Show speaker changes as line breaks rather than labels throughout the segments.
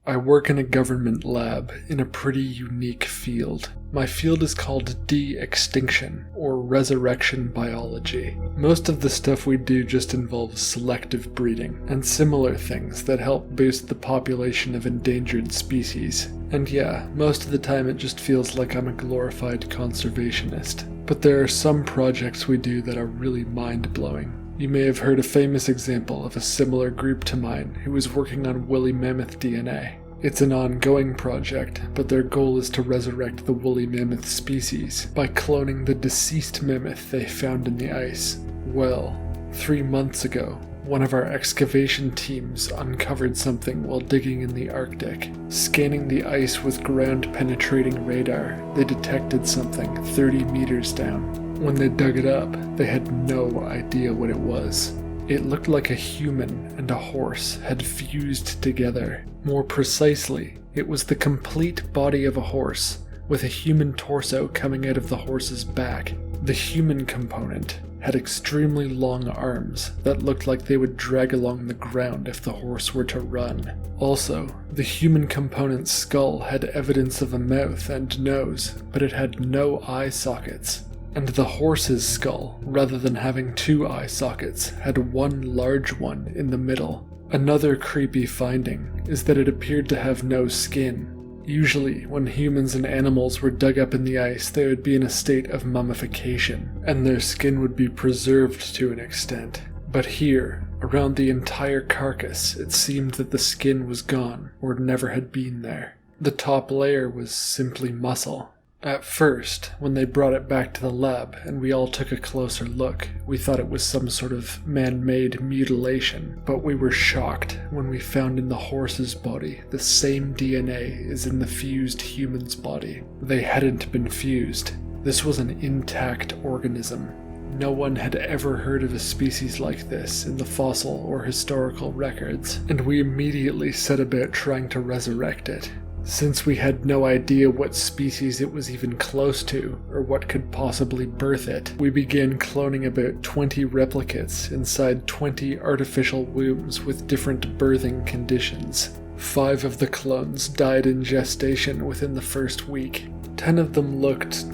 I work in a government lab in a pretty unique field. My field is called de-extinction, or resurrection biology. Most of the stuff we do just involves selective breeding, and similar things that help boost the population of endangered species. And yeah, most of the time it just feels like I'm a glorified conservationist. But there are some projects we do that are really mind-blowing. You may have heard a famous example of a similar group to mine who was working on woolly mammoth DNA. It's an ongoing project, but their goal is to resurrect the woolly mammoth species by cloning the deceased mammoth they found in the ice. Well, 3 months ago, one of our excavation teams uncovered something while digging in the Arctic. Scanning the ice with ground-penetrating radar, they detected something 30 meters down. When they dug it up, they had no idea what it was. It looked like a human and a horse had fused together. More precisely, it was the complete body of a horse, with a human torso coming out of the horse's back. The human component had extremely long arms that looked like they would drag along the ground if the horse were to run. Also, the human component's skull had evidence of a mouth and nose, but it had no eye sockets. And the horse's skull, rather than having 2 eye sockets, had one large one in the middle. Another creepy finding is that it appeared to have no skin. Usually, when humans and animals were dug up in the ice, they would be in a state of mummification, and their skin would be preserved to an extent. But here, around the entire carcass, it seemed that the skin was gone, or never had been there. The top layer was simply muscle. At first, when they brought it back to the lab and we all took a closer look, we thought it was some sort of man-made mutilation, but we were shocked when we found in the horse's body the same DNA as in the fused human's body. They hadn't been fused. This was an intact organism. No one had ever heard of a species like this in the fossil or historical records, and we immediately set about trying to resurrect it. Since we had no idea what species it was even close to, or what could possibly birth it, we began cloning about 20 replicates inside 20 artificial wombs with different birthing conditions. 5 of the clones died in gestation within the first week. 10 of them looked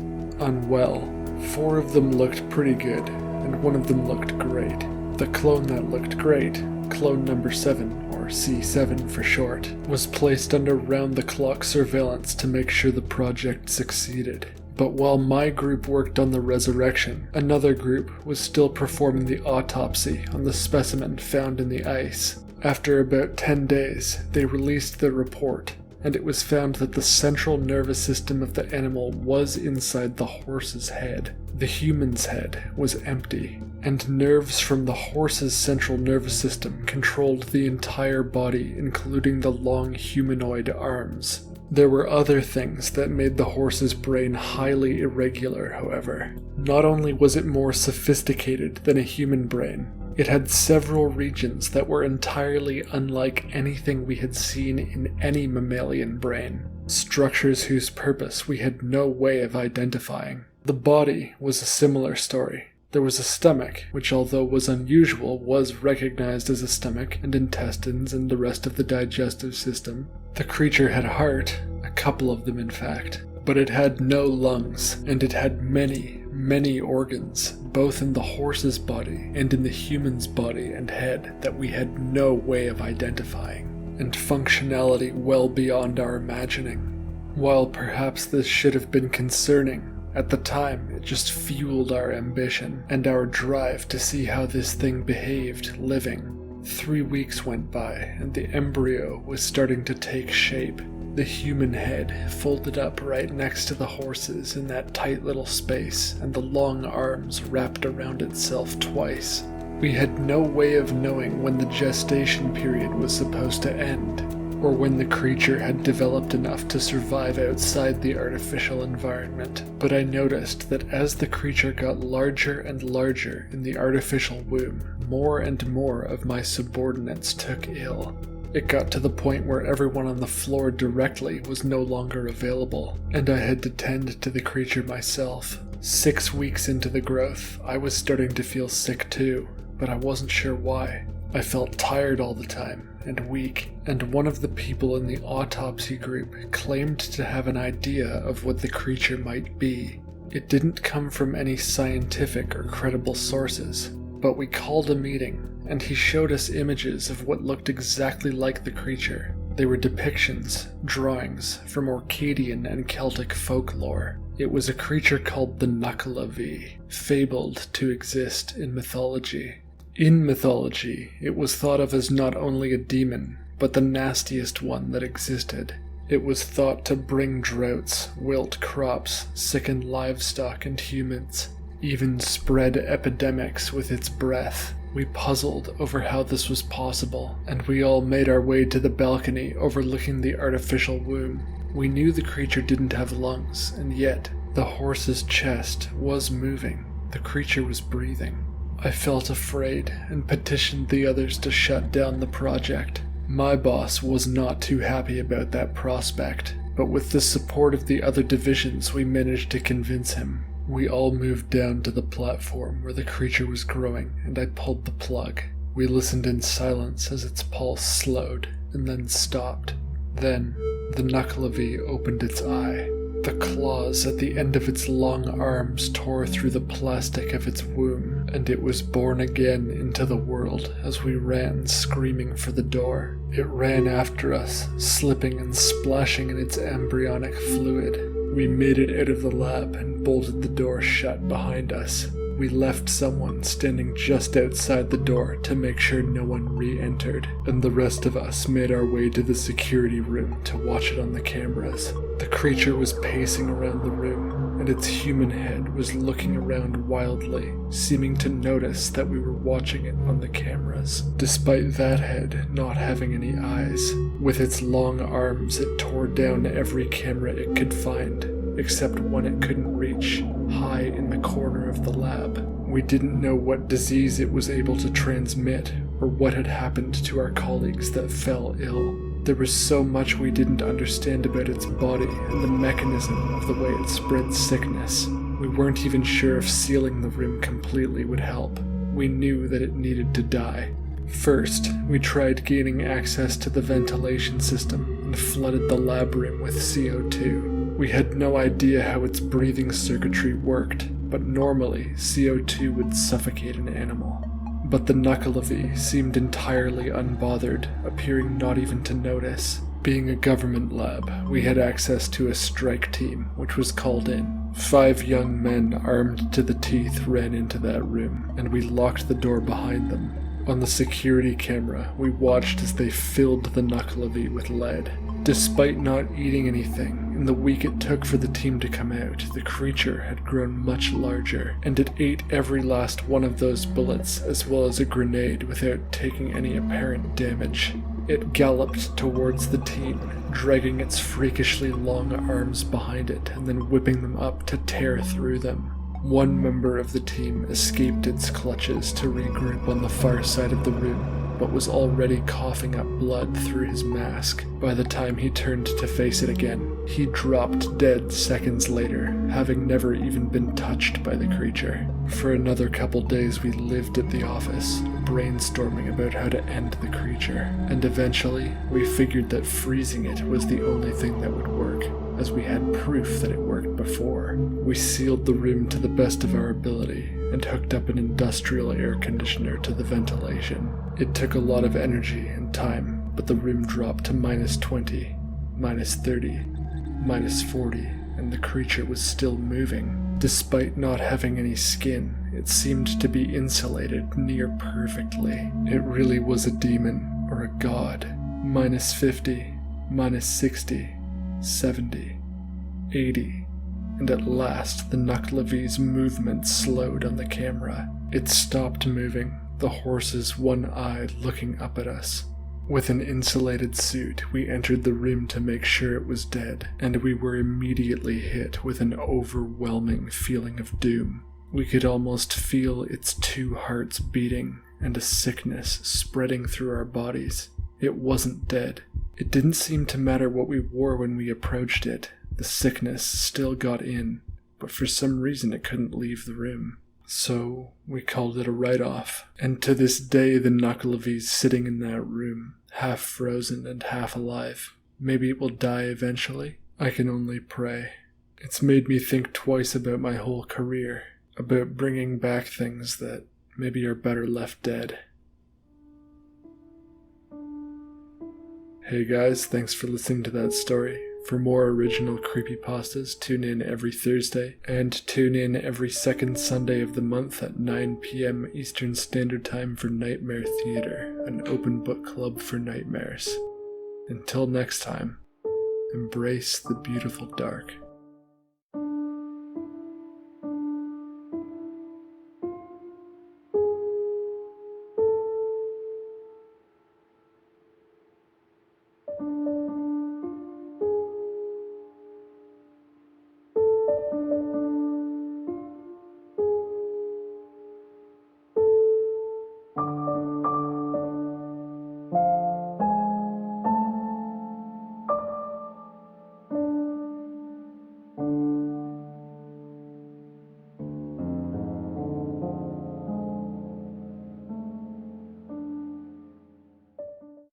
unwell. 4 of them looked pretty good, and 1 of them looked great. The clone that looked great, clone number 7, or C7 for short, was placed under round-the-clock surveillance to make sure the project succeeded. But while my group worked on the resurrection, another group was still performing the autopsy on the specimen found in the ice. After about 10 days, they released the report, and it was found that the central nervous system of the animal was inside the horse's head. The human's head was empty, and nerves from the horse's central nervous system controlled the entire body, including the long humanoid arms. There were other things that made the horse's brain highly irregular, however. Not only was it more sophisticated than a human brain, it had several regions that were entirely unlike anything we had seen in any mammalian brain. Structures whose purpose we had no way of identifying. The body was a similar story. There was a stomach, which although was unusual, was recognized as a stomach, and intestines and the rest of the digestive system. The creature had a heart, a couple of them in fact, but it had no lungs, and it had many organs, both in the horse's body and in the human's body and head that we had no way of identifying, and functionality well beyond our imagining. While perhaps this should have been concerning, at the time it just fueled our ambition and our drive to see how this thing behaved living. 3 weeks went by and the embryo was starting to take shape. The human head folded up right next to the horse's in that tight little space, and the long arms wrapped around itself twice. We had no way of knowing when the gestation period was supposed to end, or when the creature had developed enough to survive outside the artificial environment. But I noticed that as the creature got larger and larger in the artificial womb, more and more of my subordinates took ill. It got to the point where everyone on the floor directly was no longer available, and I had to tend to the creature myself. 6 weeks into the growth, I was starting to feel sick too, but I wasn't sure why. I felt tired all the time and weak, and one of the people in the autopsy group claimed to have an idea of what the creature might be. It didn't come from any scientific or credible sources, but we called a meeting, and he showed us images of what looked exactly like the creature. They were depictions, drawings from Orcadian and Celtic folklore. It was a creature called the Nuckelavee, fabled to exist in mythology. In mythology, it was thought of as not only a demon, but the nastiest one that existed. It was thought to bring droughts, wilt crops, sicken livestock and humans, even spread epidemics with its breath. We puzzled over how this was possible, and we all made our way to the balcony overlooking the artificial womb. We knew the creature didn't have lungs, and yet the horse's chest was moving. The creature was breathing. I felt afraid and petitioned the others to shut down the project. My boss was not too happy about that prospect, but with the support of the other divisions we managed to convince him. We all moved down to the platform where the creature was growing, and I pulled the plug. We listened in silence as its pulse slowed and then stopped. Then, the Nuckelavee opened its eye. The claws at the end of its long arms tore through the plastic of its womb, and it was born again into the world as we ran screaming for the door. It ran after us, slipping and splashing in its embryonic fluid. We made it out of the lab and bolted the door shut behind us. We left someone standing just outside the door to make sure no one re-entered, and the rest of us made our way to the security room to watch it on the cameras. The creature was pacing around the room, and its human head was looking around wildly, seeming to notice that we were watching it on the cameras, despite that head not having any eyes. With its long arms, it tore down every camera it could find, except one it couldn't reach, high in the corner of the lab. We didn't know what disease it was able to transmit, or what had happened to our colleagues that fell ill. There was so much we didn't understand about its body and the mechanism of the way it spread sickness. We weren't even sure if sealing the room completely would help. We knew that it needed to die. First, we tried gaining access to the ventilation system and flooded the lab room with CO2. We had no idea how its breathing circuitry worked, but normally CO2 would suffocate an animal. But the Nuckelavee seemed entirely unbothered, appearing not even to notice. Being a government lab, we had access to a strike team, which was called in. 5 young men armed to the teeth ran into that room, and we locked the door behind them. On the security camera, we watched as they filled the Nuckelavee with lead. Despite not eating anything, in the week it took for the team to come out, the creature had grown much larger, and it ate every last one of those bullets, as well as a grenade, without taking any apparent damage. It galloped towards the team, dragging its freakishly long arms behind it, and then whipping them up to tear through them. One member of the team escaped its clutches to regroup on the far side of the room, but was already coughing up blood through his mask by the time he turned to face it again. He dropped dead seconds later, having never even been touched by the creature. For another couple days we lived at the office, brainstorming about how to end the creature, and eventually we figured that freezing it was the only thing that would work, as we had proof that it worked before. We sealed the room to the best of our ability and hooked up an industrial air conditioner to the ventilation. It took a lot of energy and time, but the room dropped to -20, -30, -40, and the creature was still moving. Despite not having any skin, it seemed to be insulated near perfectly. It really was a demon, or a god. -50, -60, 70, 80, and at last the Nuckelavee's movement slowed on the camera. It stopped moving, the horse's one eye looking up at us. With an insulated suit, we entered the room to make sure it was dead, and we were immediately hit with an overwhelming feeling of doom. We could almost feel its 2 hearts beating, and a sickness spreading through our bodies. It wasn't dead. It didn't seem to matter what we wore when we approached it. The sickness still got in, but for some reason it couldn't leave the room. So we called it a write-off. And to this day, the Nuckelavee's sitting in that room, half frozen and half alive. Maybe it will die eventually. I can only pray. It's made me think twice about my whole career, about bringing back things that maybe are better left dead. Hey guys, thanks for listening to that story. For more original creepypastas, tune in every Thursday, and tune in every second Sunday of the month at 9 p.m. Eastern Standard Time for Nightmare Theater, an open book club for nightmares. Until next time, embrace the beautiful dark.